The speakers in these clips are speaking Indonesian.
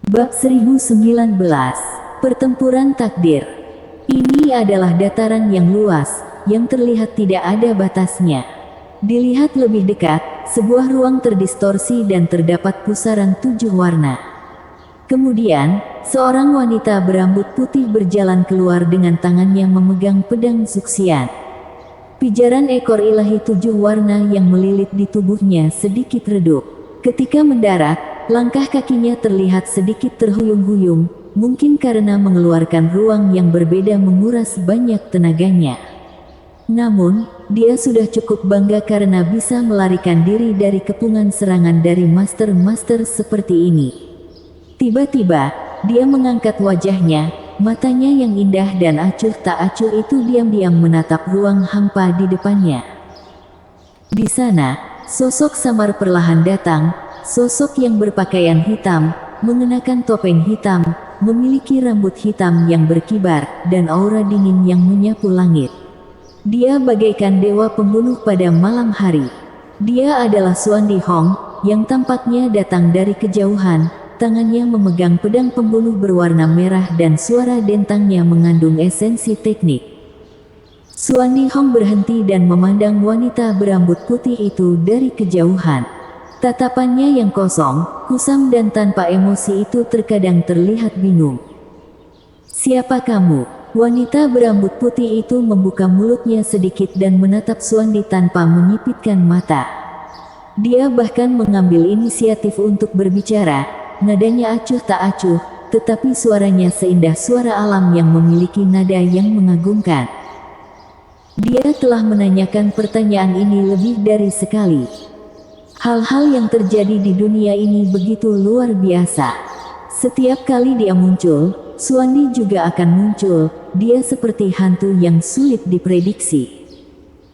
Bab 1019, Pertempuran Takdir. Ini adalah dataran yang luas, yang terlihat tidak ada batasnya. Dilihat lebih dekat, sebuah ruang terdistorsi dan terdapat pusaran 7 warna. Kemudian, seorang wanita berambut putih berjalan keluar dengan tangannya memegang pedang Zuxian. Pijaran ekor ilahi 7 warna yang melilit di tubuhnya sedikit redup. Ketika mendarat, langkah kakinya terlihat sedikit terhuyung-huyung, mungkin karena mengeluarkan ruang yang berbeda menguras banyak tenaganya. Namun, dia sudah cukup bangga karena bisa melarikan diri dari kepungan serangan dari master-master seperti ini. Tiba-tiba, dia mengangkat wajahnya, matanya yang indah dan acuh tak acuh itu diam-diam menatap ruang hampa di depannya. Di sana, sosok samar perlahan datang, sosok yang berpakaian hitam, mengenakan topeng hitam, memiliki rambut hitam yang berkibar, dan aura dingin yang menyapu langit. Dia bagaikan dewa pembunuh pada malam hari. Dia adalah Xuandi Hong, yang tampaknya datang dari kejauhan, tangannya memegang pedang pembunuh berwarna merah dan suara dentangnya mengandung esensi teknik. Xuandi Hong berhenti dan memandang wanita berambut putih itu dari kejauhan. Tatapannya yang kosong, kusam dan tanpa emosi itu terkadang terlihat bingung. "Siapa kamu?" Wanita berambut putih itu membuka mulutnya sedikit dan menatap Xuandi tanpa menyipitkan mata. Dia bahkan mengambil inisiatif untuk berbicara, nadanya acuh tak acuh, tetapi suaranya seindah suara alam yang memiliki nada yang mengagumkan. Dia telah menanyakan pertanyaan ini lebih dari sekali. Hal-hal yang terjadi di dunia ini begitu luar biasa. Setiap kali dia muncul, Xuandi juga akan muncul. Dia seperti hantu yang sulit diprediksi.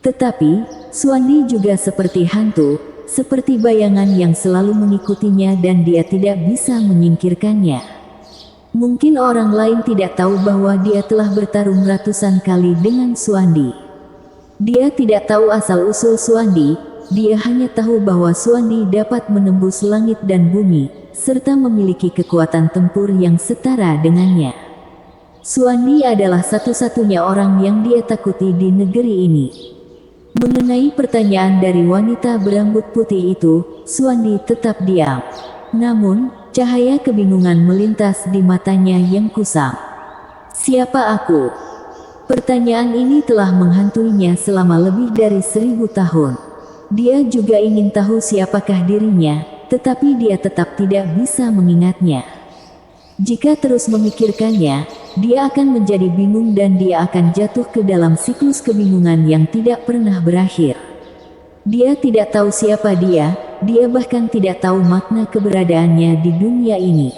Tetapi, Xuandi juga seperti hantu, seperti bayangan yang selalu mengikutinya dan dia tidak bisa menyingkirkannya. Mungkin orang lain tidak tahu bahwa dia telah bertarung ratusan kali dengan Xuandi. Dia tidak tahu asal-usul Xuandi. Dia hanya tahu bahwa Xuandi dapat menembus langit dan bumi, serta memiliki kekuatan tempur yang setara dengannya. Xuandi adalah satu-satunya orang yang dia takuti di negeri ini. Mengenai pertanyaan dari wanita berambut putih itu, Xuandi tetap diam. Namun, cahaya kebingungan melintas di matanya yang kusam. "Siapa aku?" Pertanyaan ini telah menghantuinya selama lebih dari 1000 tahun. Dia juga ingin tahu siapakah dirinya, tetapi dia tetap tidak bisa mengingatnya. Jika terus memikirkannya, dia akan menjadi bingung dan dia akan jatuh ke dalam siklus kebingungan yang tidak pernah berakhir. Dia tidak tahu siapa dia bahkan tidak tahu makna keberadaannya di dunia ini.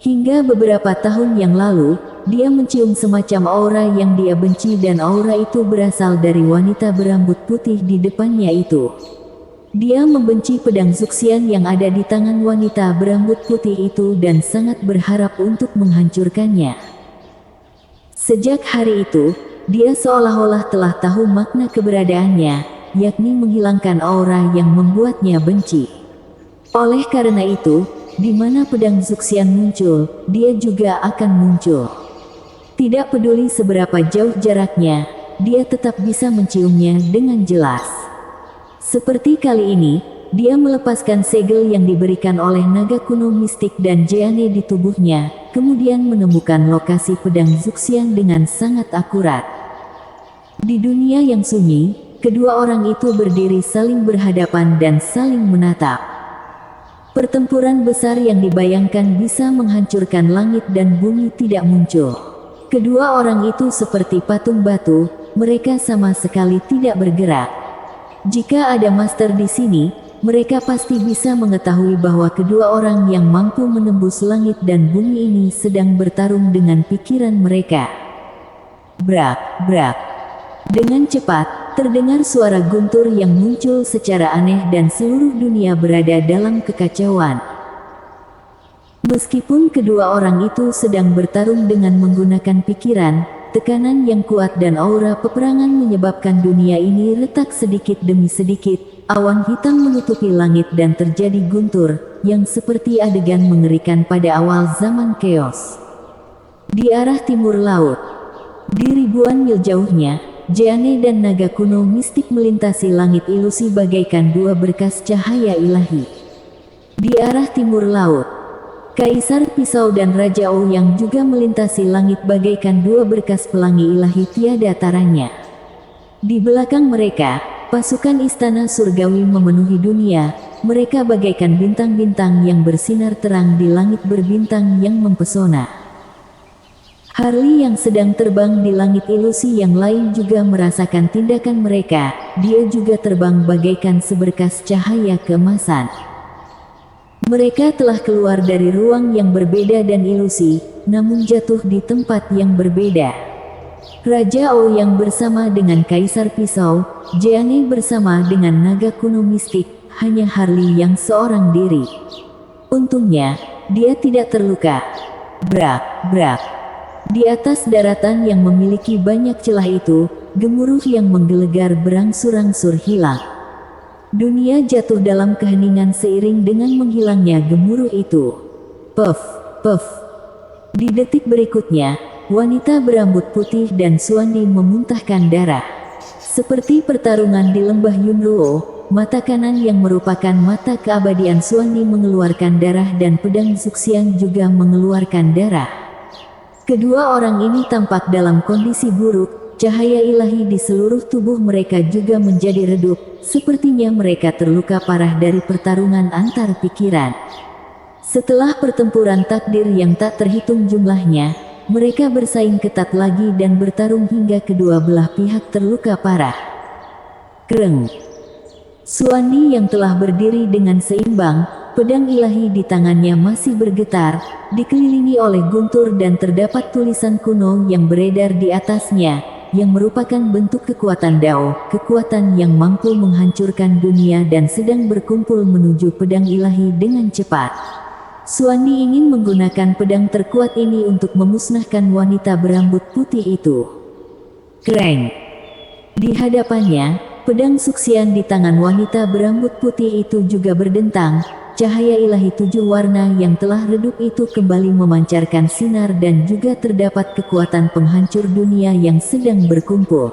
Hingga beberapa tahun yang lalu, dia mencium semacam aura yang dia benci dan aura itu berasal dari wanita berambut putih di depannya itu. Dia membenci pedang Zuxian yang ada di tangan wanita berambut putih itu dan sangat berharap untuk menghancurkannya. Sejak hari itu, dia seolah-olah telah tahu makna keberadaannya, yakni menghilangkan aura yang membuatnya benci. Oleh karena itu, di mana pedang Zuxian muncul, dia juga akan muncul. Tidak peduli seberapa jauh jaraknya, dia tetap bisa menciumnya dengan jelas. Seperti kali ini, dia melepaskan segel yang diberikan oleh naga kuno mistik dan Jeanne di tubuhnya, kemudian menemukan lokasi pedang Zuxian dengan sangat akurat. Di dunia yang sunyi, kedua orang itu berdiri saling berhadapan dan saling menatap. Pertempuran besar yang dibayangkan bisa menghancurkan langit dan bumi tidak muncul. Kedua orang itu seperti patung batu, mereka sama sekali tidak bergerak. Jika ada master di sini, mereka pasti bisa mengetahui bahwa kedua orang yang mampu menembus langit dan bumi ini sedang bertarung dengan pikiran mereka. Brak, brak. Dengan cepat, terdengar suara guntur yang muncul secara aneh dan seluruh dunia berada dalam kekacauan. Meskipun kedua orang itu sedang bertarung dengan menggunakan pikiran, tekanan yang kuat dan aura peperangan menyebabkan dunia ini retak sedikit demi sedikit. Awan hitam menutupi langit dan terjadi guntur, yang seperti adegan mengerikan pada awal zaman Chaos. Di arah timur laut, di ribuan mil jauhnya, Jeanne dan naga kuno mistik melintasi langit ilusi bagaikan dua berkas cahaya ilahi. Di arah timur laut, Kaisar Pisau dan Raja Ouyang juga melintasi langit bagaikan dua berkas pelangi ilahi tiada taranya. Di belakang mereka, pasukan istana surgawi memenuhi dunia, mereka bagaikan bintang-bintang yang bersinar terang di langit berbintang yang mempesona. Harley yang sedang terbang di langit ilusi yang lain juga merasakan tindakan mereka, dia juga terbang bagaikan seberkas cahaya keemasan. Mereka telah keluar dari ruang yang berbeda dan ilusi, namun jatuh di tempat yang berbeda. Raja Ouyang bersama dengan Kaisar Pisau, Jeanne bersama dengan naga kuno mistik, hanya Harley yang seorang diri. Untungnya, dia tidak terluka. Brak, brak. Di atas daratan yang memiliki banyak celah itu, gemuruh yang menggelegar berangsur-angsur hilang. Dunia jatuh dalam keheningan seiring dengan menghilangnya gemuruh itu. Puff, puff. Di detik berikutnya, wanita berambut putih dan Xuandi memuntahkan darah. Seperti pertarungan di lembah Yunruo, mata kanan yang merupakan mata keabadian Xuandi mengeluarkan darah dan pedang Zuxian juga mengeluarkan darah. Kedua orang ini tampak dalam kondisi buruk, cahaya ilahi di seluruh tubuh mereka juga menjadi redup, sepertinya mereka terluka parah dari pertarungan antar pikiran. Setelah pertempuran takdir yang tak terhitung jumlahnya, mereka bersaing ketat lagi dan bertarung hingga kedua belah pihak terluka parah. Kreng. Xuandi yang telah berdiri dengan seimbang, pedang ilahi di tangannya masih bergetar, dikelilingi oleh guntur dan terdapat tulisan kuno yang beredar di atasnya, yang merupakan bentuk kekuatan Dao, kekuatan yang mampu menghancurkan dunia dan sedang berkumpul menuju pedang ilahi dengan cepat. Xuandi ingin menggunakan pedang terkuat ini untuk memusnahkan wanita berambut putih itu. Kreng. Di hadapannya, pedang Zuxian di tangan wanita berambut putih itu juga berdentang. Cahaya ilahi 7 warna yang telah redup itu kembali memancarkan sinar dan juga terdapat kekuatan penghancur dunia yang sedang berkumpul.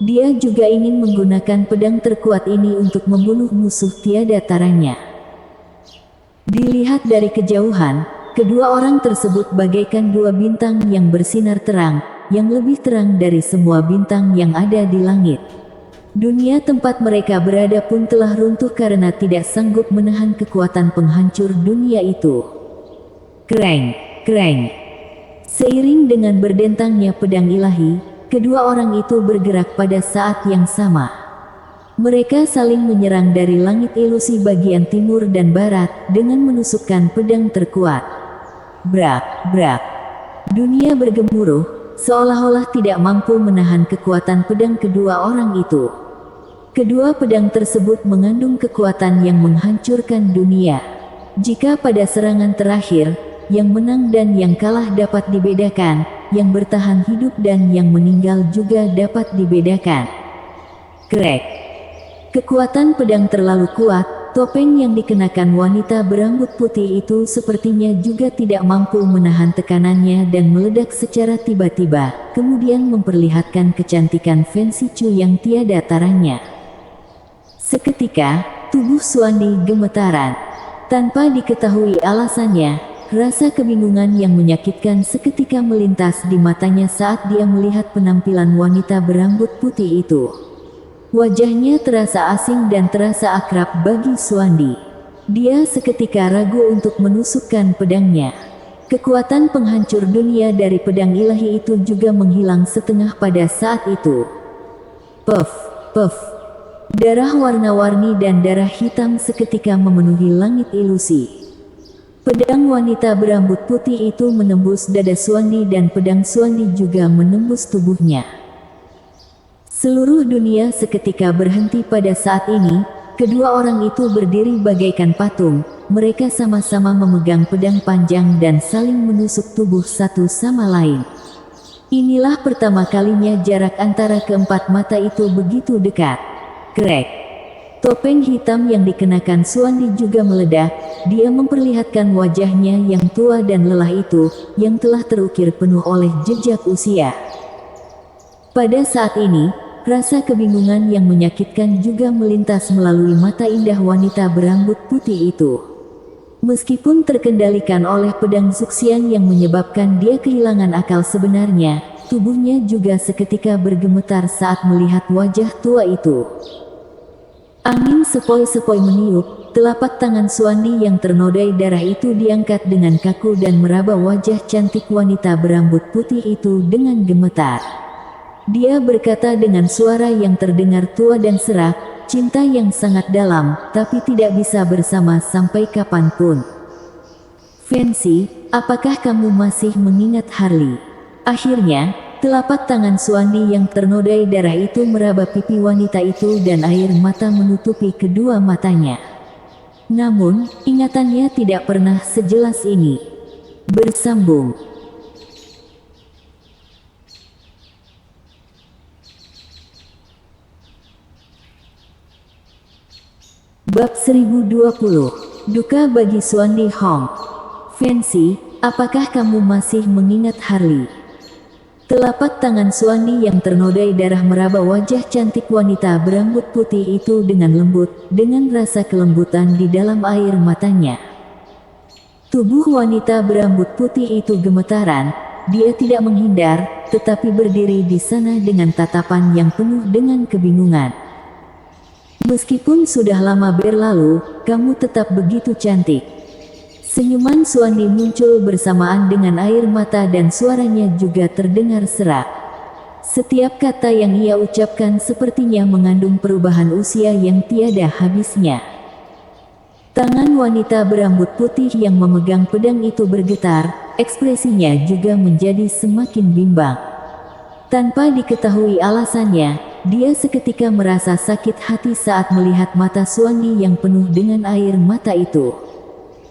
Dia juga ingin menggunakan pedang terkuat ini untuk membunuh musuh tiada taranya. Dilihat dari kejauhan, kedua orang tersebut bagaikan dua bintang yang bersinar terang, yang lebih terang dari semua bintang yang ada di langit. Dunia tempat mereka berada pun telah runtuh karena tidak sanggup menahan kekuatan penghancur dunia itu. Kreng, kreng. Seiring dengan berdentangnya pedang ilahi, kedua orang itu bergerak pada saat yang sama. Mereka saling menyerang dari langit ilusi bagian timur dan barat dengan menusukkan pedang terkuat. Brak, brak. Dunia bergemuruh, seolah-olah tidak mampu menahan kekuatan pedang kedua orang itu. Kedua pedang tersebut mengandung kekuatan yang menghancurkan dunia. Jika pada serangan terakhir, yang menang dan yang kalah dapat dibedakan, yang bertahan hidup dan yang meninggal juga dapat dibedakan. Krek. Kekuatan pedang terlalu kuat, topeng yang dikenakan wanita berambut putih itu sepertinya juga tidak mampu menahan tekanannya dan meledak secara tiba-tiba, kemudian memperlihatkan kecantikan Fancy Chu yang tiada taranya. Seketika, tubuh Xuandi gemetaran. Tanpa diketahui alasannya, rasa kebingungan yang menyakitkan seketika melintas di matanya saat dia melihat penampilan wanita berambut putih itu. Wajahnya terasa asing dan terasa akrab bagi Xuandi. Dia seketika ragu untuk menusukkan pedangnya. Kekuatan penghancur dunia dari pedang ilahi itu juga menghilang setengah pada saat itu. Puff, puff. Darah warna-warni dan darah hitam seketika memenuhi langit ilusi. Pedang wanita berambut putih itu menembus dada Xuandi dan pedang Xuandi juga menembus tubuhnya. Seluruh dunia seketika berhenti pada saat ini. Kedua orang itu berdiri bagaikan patung. Mereka sama-sama memegang pedang panjang dan saling menusuk tubuh satu sama lain. Inilah pertama kalinya jarak antara keempat mata itu begitu dekat. Krek. Topeng hitam yang dikenakan Suandi juga meledak. Dia memperlihatkan wajahnya yang tua dan lelah itu, yang telah terukir penuh oleh jejak usia. Pada saat ini, rasa kebingungan yang menyakitkan juga melintas melalui mata indah wanita berambut putih itu. Meskipun terkendalikan oleh pedang Zuxian yang menyebabkan dia kehilangan akal sebenarnya, tubuhnya juga seketika bergemetar saat melihat wajah tua itu. Angin sepoi-sepoi meniup, telapak tangan Suandi yang ternodai darah itu diangkat dengan kaku dan meraba wajah cantik wanita berambut putih itu dengan gemetar. Dia berkata dengan suara yang terdengar tua dan serak, cinta yang sangat dalam, tapi tidak bisa bersama sampai kapanpun. Fancy, apakah kamu masih mengingat Harley? Akhirnya, telapak tangan Suandi yang ternodai darah itu meraba pipi wanita itu dan air mata menutupi kedua matanya. Namun, ingatannya tidak pernah sejelas ini. Bersambung. Bab 1020. Duka bagi Suandi Hong. Fancy, apakah kamu masih mengingat Harley? Telapak tangan Suandi yang ternodai darah meraba wajah cantik wanita berambut putih itu dengan lembut, dengan rasa kelembutan di dalam air matanya. Tubuh wanita berambut putih itu gemetaran, dia tidak menghindar, tetapi berdiri di sana dengan tatapan yang penuh dengan kebingungan. Meskipun sudah lama berlalu, kamu tetap begitu cantik. Senyuman Suandi muncul bersamaan dengan air mata dan suaranya juga terdengar serak. Setiap kata yang ia ucapkan sepertinya mengandung perubahan usia yang tiada habisnya. Tangan wanita berambut putih yang memegang pedang itu bergetar, ekspresinya juga menjadi semakin bimbang. Tanpa diketahui alasannya, dia seketika merasa sakit hati saat melihat mata Suandi yang penuh dengan air mata itu.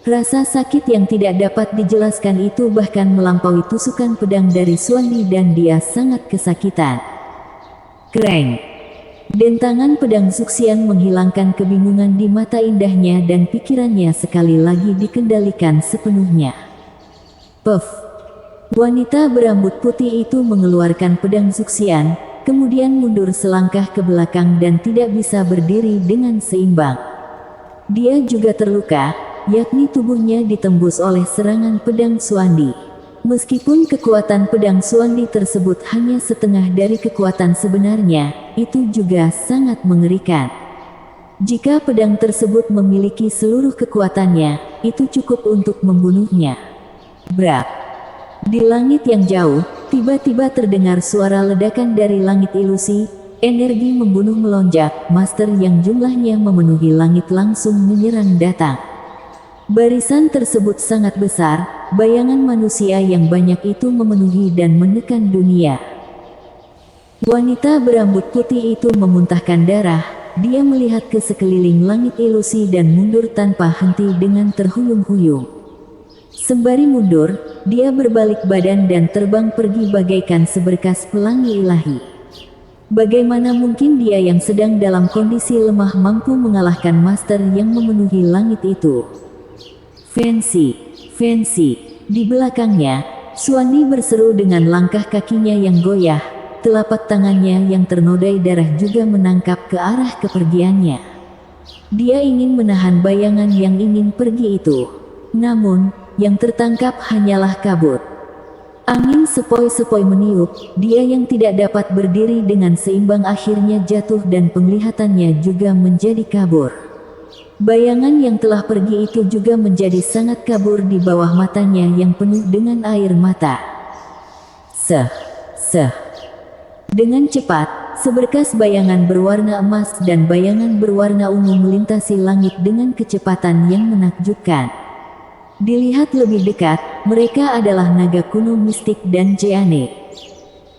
Rasa sakit yang tidak dapat dijelaskan itu bahkan melampaui tusukan pedang dari Suandi dan dia sangat kesakitan. Kreng! Dentangan pedang Zuxian menghilangkan kebingungan di mata indahnya dan pikirannya sekali lagi dikendalikan sepenuhnya. Puff! Wanita berambut putih itu mengeluarkan pedang Zuxian, kemudian mundur selangkah ke belakang dan tidak bisa berdiri dengan seimbang. Dia juga terluka, yakni tubuhnya ditembus oleh serangan pedang Suandi. Meskipun kekuatan pedang Suandi tersebut hanya setengah dari kekuatan sebenarnya, itu juga sangat mengerikan. Jika pedang tersebut memiliki seluruh kekuatannya, itu cukup untuk membunuhnya. Brak! Di langit yang jauh, tiba-tiba terdengar suara ledakan dari langit ilusi, energi membunuh melonjak, master yang jumlahnya memenuhi langit langsung menyerang datang. Barisan tersebut sangat besar, bayangan manusia yang banyak itu memenuhi dan menekan dunia. Wanita berambut putih itu memuntahkan darah, dia melihat ke sekeliling langit ilusi dan mundur tanpa henti dengan terhuyung-huyung. Sembari mundur, dia berbalik badan dan terbang pergi bagaikan seberkas pelangi ilahi. Bagaimana mungkin dia yang sedang dalam kondisi lemah mampu mengalahkan master yang memenuhi langit itu? Fancy, Fancy, di belakangnya, Suandi berseru dengan langkah kakinya yang goyah, telapak tangannya yang ternodai darah juga menangkap ke arah kepergiannya. Dia ingin menahan bayangan yang ingin pergi itu. Namun, yang tertangkap hanyalah kabut. Angin sepoi-sepoi meniup, dia yang tidak dapat berdiri dengan seimbang akhirnya jatuh dan penglihatannya juga menjadi kabur. Bayangan yang telah pergi itu juga menjadi sangat kabur di bawah matanya yang penuh dengan air mata. Seh. Dengan cepat, seberkas bayangan berwarna emas dan bayangan berwarna ungu melintasi langit dengan kecepatan yang menakjubkan. Dilihat lebih dekat, mereka adalah naga kuno mistik dan Jeanne.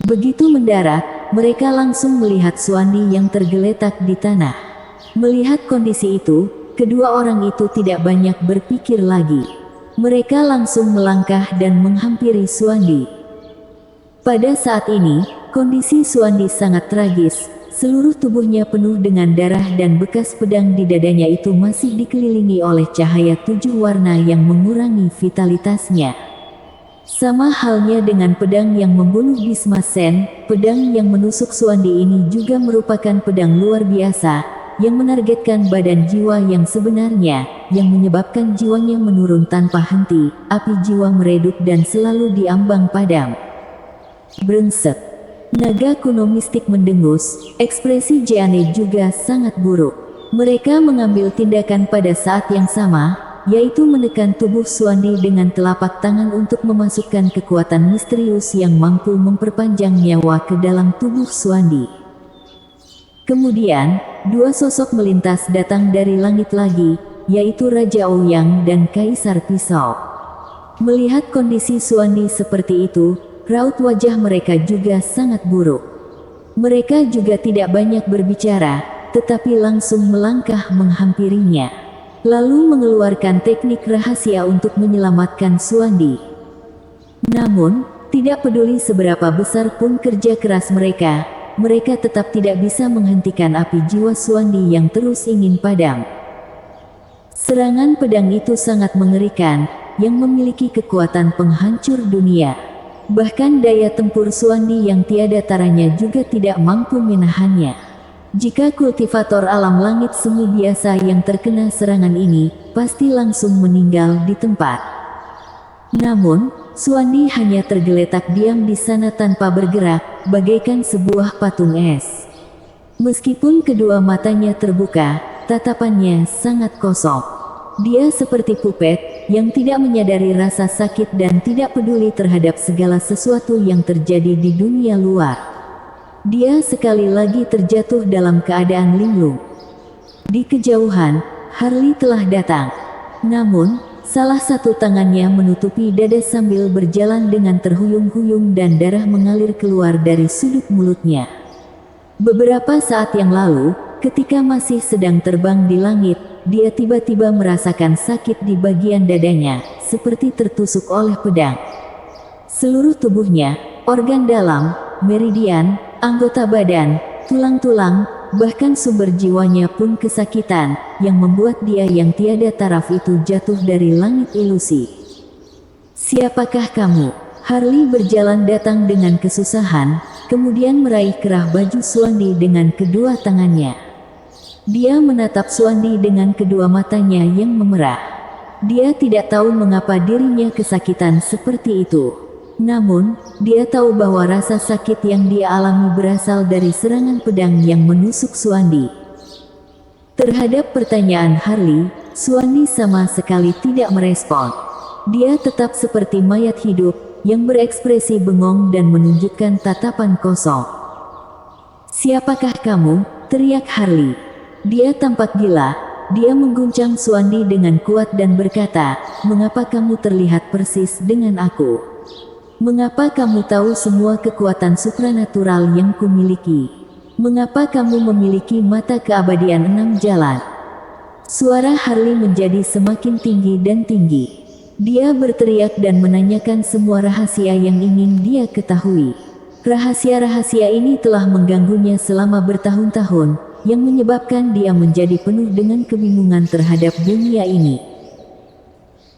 Begitu mendarat, mereka langsung melihat Suandi yang tergeletak di tanah. Melihat kondisi itu, kedua orang itu tidak banyak berpikir lagi. Mereka langsung melangkah dan menghampiri Suandi. Pada saat ini, kondisi Suandi sangat tragis. Seluruh tubuhnya penuh dengan darah dan bekas pedang di dadanya itu masih dikelilingi oleh cahaya 7 warna yang mengurangi vitalitasnya. Sama halnya dengan pedang yang membunuh Bisma Sen, pedang yang menusuk Suandi ini juga merupakan pedang luar biasa, yang menargetkan badan jiwa yang sebenarnya, yang menyebabkan jiwanya menurun tanpa henti, api jiwa meredup dan selalu diambang padam. Brengsek. Naga kuno mistik mendengus, ekspresi Jeanne juga sangat buruk. Mereka mengambil tindakan pada saat yang sama, yaitu menekan tubuh Suandi dengan telapak tangan untuk memasukkan kekuatan misterius yang mampu memperpanjang nyawa ke dalam tubuh Suandi. Kemudian, dua sosok melintas datang dari langit lagi, yaitu Raja Ouyang dan Kaisar Pisau. Melihat kondisi Suandi seperti itu, raut wajah mereka juga sangat buruk. Mereka juga tidak banyak berbicara, tetapi langsung melangkah menghampirinya. Lalu mengeluarkan teknik rahasia untuk menyelamatkan Suandi. Namun, tidak peduli seberapa besar pun kerja keras mereka, mereka tetap tidak bisa menghentikan api jiwa Suandi yang terus ingin padam. Serangan pedang itu sangat mengerikan, yang memiliki kekuatan penghancur dunia. Bahkan daya tempur Suandi yang tiada taranya juga tidak mampu menahannya. Jika kultivator alam langit semu biasa yang terkena serangan ini, pasti langsung meninggal di tempat. Namun, Suandi hanya tergeletak diam di sana tanpa bergerak, bagaikan sebuah patung es. Meskipun kedua matanya terbuka, tatapannya sangat kosong. Dia seperti pupet, yang tidak menyadari rasa sakit dan tidak peduli terhadap segala sesuatu yang terjadi di dunia luar. Dia sekali lagi terjatuh dalam keadaan linglung. Di kejauhan, Harley telah datang. Namun, salah satu tangannya menutupi dada sambil berjalan dengan terhuyung-huyung dan darah mengalir keluar dari sudut mulutnya. Beberapa saat yang lalu, ketika masih sedang terbang di langit, dia tiba-tiba merasakan sakit di bagian dadanya, seperti tertusuk oleh pedang. Seluruh tubuhnya, organ dalam, meridian, anggota badan, tulang-tulang, bahkan sumber jiwanya pun kesakitan, yang membuat dia yang tiada taraf itu jatuh dari langit ilusi. "Siapakah kamu?" Harley berjalan datang dengan kesusahan, kemudian meraih kerah baju Suandi dengan kedua tangannya. Dia menatap Suandi dengan kedua matanya yang memerah. Dia tidak tahu mengapa dirinya kesakitan seperti itu. Namun, dia tahu bahwa rasa sakit yang dia alami berasal dari serangan pedang yang menusuk Suandi. Terhadap pertanyaan Harley, Suandi sama sekali tidak merespon. Dia tetap seperti mayat hidup, yang berekspresi bengong dan menunjukkan tatapan kosong. "Siapakah kamu?" teriak Harley. Dia tampak gila. Dia mengguncang Suandi dengan kuat dan berkata, "Mengapa kamu terlihat persis dengan aku? Mengapa kamu tahu semua kekuatan supranatural yang kumiliki? Mengapa kamu memiliki mata keabadian 6 jalan?" Suara Harley menjadi semakin tinggi dan tinggi. Dia berteriak dan menanyakan semua rahasia yang ingin dia ketahui. Rahasia-rahasia ini telah mengganggunya selama bertahun-tahun, yang menyebabkan dia menjadi penuh dengan kebingungan terhadap dunia ini.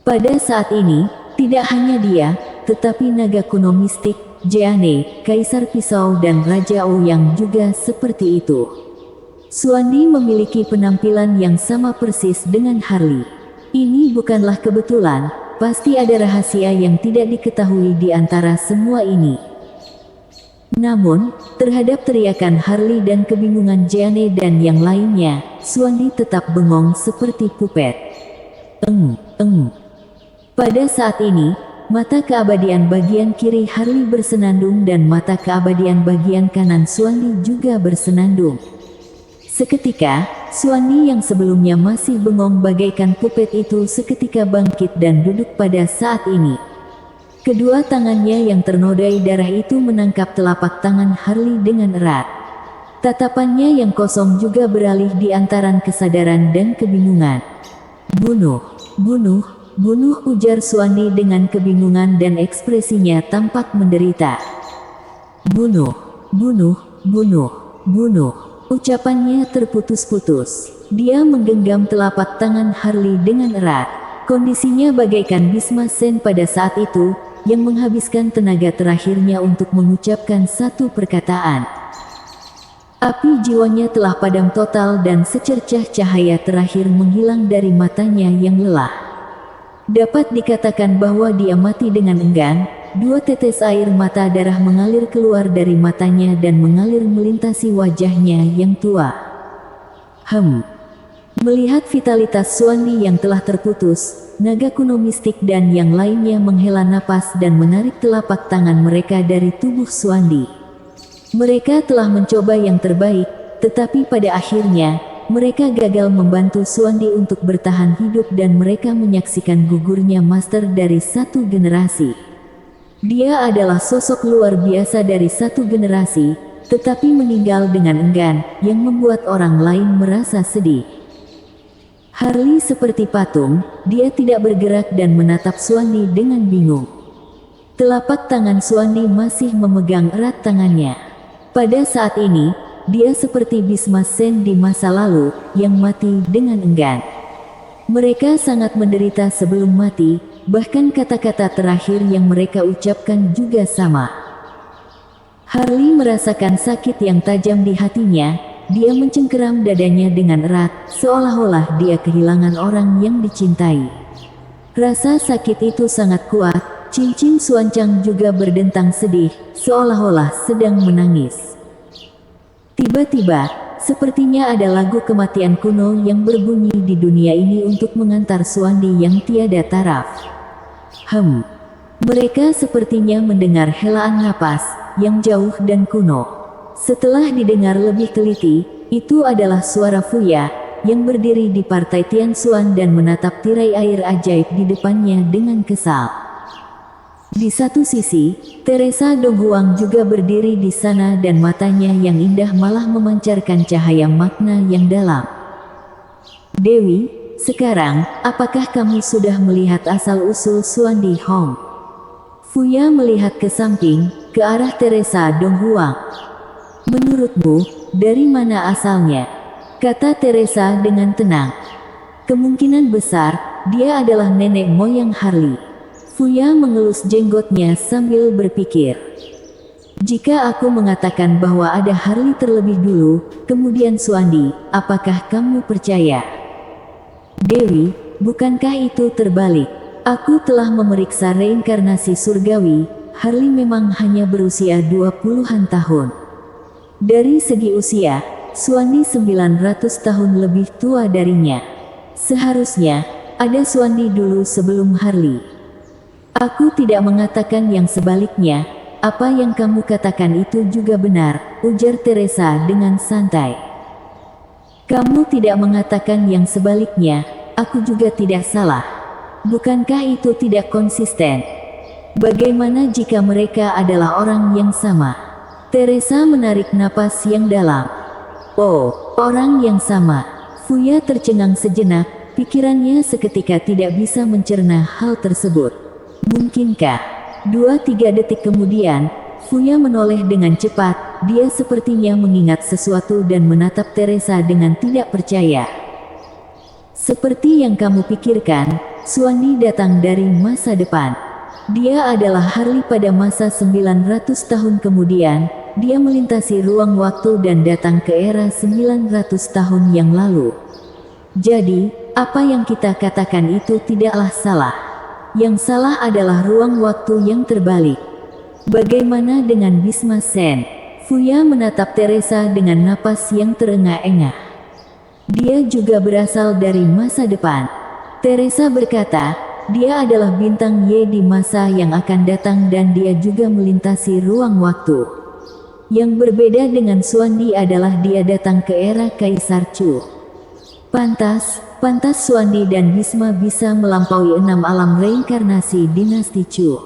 Pada saat ini, tidak hanya dia, tetapi naga kuno mistik, Jeanne, Kaisar Pisau dan Raja Ouyang juga seperti itu. Suandi memiliki penampilan yang sama persis dengan Harley. Ini bukanlah kebetulan, pasti ada rahasia yang tidak diketahui di antara semua ini. Namun, terhadap teriakan Harley dan kebingungan Jeanne dan yang lainnya, Suandi tetap bengong seperti pupet. Pada saat ini, mata keabadian bagian kiri Harley bersenandung dan mata keabadian bagian kanan Suandi juga bersenandung. Seketika, Suandi yang sebelumnya masih bengong bagaikan pupet itu seketika bangkit dan duduk pada saat ini. Kedua tangannya yang ternodai darah itu menangkap telapak tangan Harley dengan erat. Tatapannya yang kosong juga beralih di antaran kesadaran dan kebingungan. "Bunuh, bunuh, bunuh," ujar Suandi dengan kebingungan dan ekspresinya tampak menderita. "Bunuh, bunuh, bunuh, bunuh." Ucapannya terputus-putus. Dia menggenggam telapak tangan Harley dengan erat. Kondisinya bagaikan Bisma Sen pada saat itu, yang menghabiskan tenaga terakhirnya untuk mengucapkan satu perkataan. Api jiwanya telah padam total dan secercah cahaya terakhir menghilang dari matanya yang lelah. Dapat dikatakan bahwa dia mati dengan enggan. 2 tetes air mata darah mengalir keluar dari matanya dan mengalir melintasi wajahnya yang tua. Melihat vitalitas Suandi yang telah terputus, naga kuno mistik dan yang lainnya menghela napas dan menarik telapak tangan mereka dari tubuh Suandi. Mereka telah mencoba yang terbaik, tetapi pada akhirnya, mereka gagal membantu Suandi untuk bertahan hidup dan mereka menyaksikan gugurnya master dari satu generasi. Dia adalah sosok luar biasa dari satu generasi, tetapi meninggal dengan enggan, yang membuat orang lain merasa sedih. Harley seperti patung, dia tidak bergerak dan menatap Suandi dengan bingung. Telapak tangan Suandi masih memegang erat tangannya. Pada saat ini, dia seperti Bisma Sen di masa lalu, yang mati dengan enggan. Mereka sangat menderita sebelum mati. Bahkan kata-kata terakhir yang mereka ucapkan juga sama. Harley merasakan sakit yang tajam di hatinya. Dia mencengkeram dadanya dengan erat, seolah-olah dia kehilangan orang yang dicintai. Rasa sakit itu sangat kuat. Cincin Suancang juga berdentang sedih, seolah-olah sedang menangis. Tiba-tiba, sepertinya ada lagu kematian kuno yang berbunyi di dunia ini untuk mengantar Suandi yang tiada taraf. Mereka sepertinya mendengar helaan napas yang jauh dan kuno. Setelah didengar lebih teliti, itu adalah suara Fuya yang berdiri di partai Tianxuan dan menatap tirai air ajaib di depannya dengan kesal. Di satu sisi, Teresa Donghuang juga berdiri di sana dan matanya yang indah malah memancarkan cahaya makna yang dalam. Dewi, sekarang, apakah kamu sudah melihat asal-usul Suandi Hong? Fuya melihat ke samping, ke arah Teresa Donghuang. Menurutmu, dari mana asalnya? Kata Teresa dengan tenang. Kemungkinan besar, dia adalah nenek moyang Harley. Fuya mengelus jenggotnya sambil berpikir. Jika aku mengatakan bahwa ada Harley terlebih dulu, kemudian Suandi, apakah kamu percaya? Dewi, bukankah itu terbalik? Aku telah memeriksa reinkarnasi surgawi, Harley memang hanya berusia 20-an tahun. Dari segi usia, Suandi 900 tahun lebih tua darinya. Seharusnya, ada Suandi dulu sebelum Harley. Aku tidak mengatakan yang sebaliknya, apa yang kamu katakan itu juga benar, ujar Teresa dengan santai. Kamu tidak mengatakan yang sebaliknya, aku juga tidak salah. Bukankah itu tidak konsisten? Bagaimana jika mereka adalah orang yang sama? Teresa menarik napas yang dalam. Oh, orang yang sama. Fuya tercengang sejenak, pikirannya seketika tidak bisa mencerna hal tersebut. Mungkinkah? 2-3 detik kemudian, Fuya menoleh dengan cepat, dia sepertinya mengingat sesuatu dan menatap Teresa dengan tidak percaya. Seperti yang kamu pikirkan, Suandi datang dari masa depan. Dia adalah Harley pada masa 900 tahun kemudian, dia melintasi ruang waktu dan datang ke era 900 tahun yang lalu. Jadi, apa yang kita katakan itu tidaklah salah. Yang salah adalah ruang waktu yang terbalik. Bagaimana dengan Bisma Sen? Fuya menatap Teresa dengan napas yang terengah-engah. Dia juga berasal dari masa depan. Teresa berkata, dia adalah bintang Ye di masa yang akan datang dan dia juga melintasi ruang waktu. Yang berbeda dengan Suandi adalah dia datang ke era Kaisar Chu. Pantas Suandi dan Bisma bisa melampaui 6 alam reinkarnasi dinasti Chu.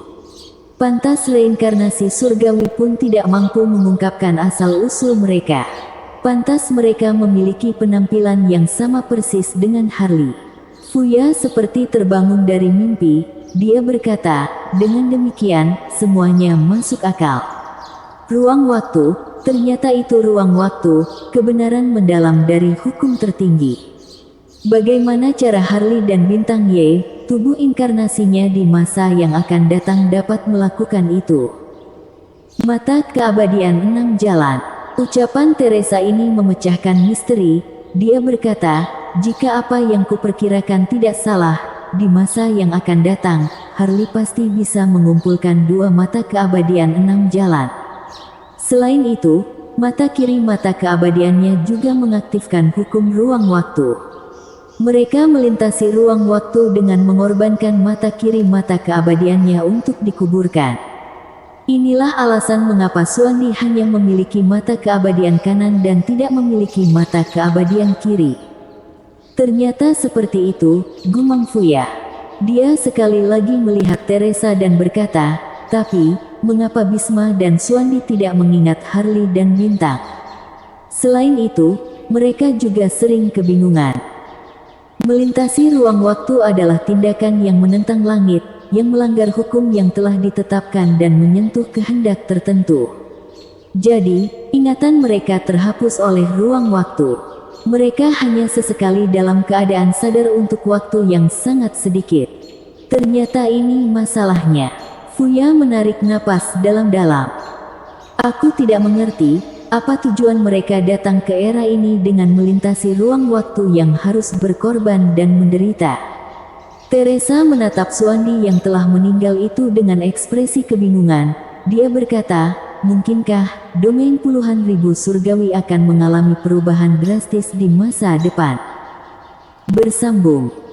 Pantas reinkarnasi surgawi pun tidak mampu mengungkapkan asal-usul mereka. Pantas mereka memiliki penampilan yang sama persis dengan Harley. Fuya seperti terbangun dari mimpi, dia berkata, dengan demikian, semuanya masuk akal. Ruang waktu, ternyata itu ruang waktu, kebenaran mendalam dari hukum tertinggi. Bagaimana cara Harley dan Bintang Y, tubuh inkarnasinya di masa yang akan datang dapat melakukan itu? Mata keabadian 6 jalan. Ucapan Teresa ini memecahkan misteri. Dia berkata, jika apa yang kuperkirakan tidak salah, di masa yang akan datang, Harley pasti bisa mengumpulkan 2 mata keabadian 6 jalan. Selain itu, mata kiri mata keabadiannya juga mengaktifkan hukum ruang waktu. Mereka melintasi ruang waktu dengan mengorbankan mata kiri mata keabadiannya untuk dikuburkan. Inilah alasan mengapa Xuandi hanya memiliki mata keabadian kanan dan tidak memiliki mata keabadian kiri. Ternyata seperti itu, gumam Fuya. Dia sekali lagi melihat Teresa dan berkata, tapi, mengapa Bisma dan Xuandi tidak mengingat Harley dan Bintang? Selain itu, mereka juga sering kebingungan. Melintasi ruang waktu adalah tindakan yang menentang langit, yang melanggar hukum yang telah ditetapkan dan menyentuh kehendak tertentu. Jadi, ingatan mereka terhapus oleh ruang waktu. Mereka hanya sesekali dalam keadaan sadar untuk waktu yang sangat sedikit. Ternyata ini masalahnya. Fuya menarik napas dalam-dalam. Aku tidak mengerti, apa tujuan mereka datang ke era ini dengan melintasi ruang waktu yang harus berkorban dan menderita. Teresa menatap Xuandi yang telah meninggal itu dengan ekspresi kebingungan. Dia berkata, mungkinkah domain puluhan ribu surgawi akan mengalami perubahan drastis di masa depan? Bersambung.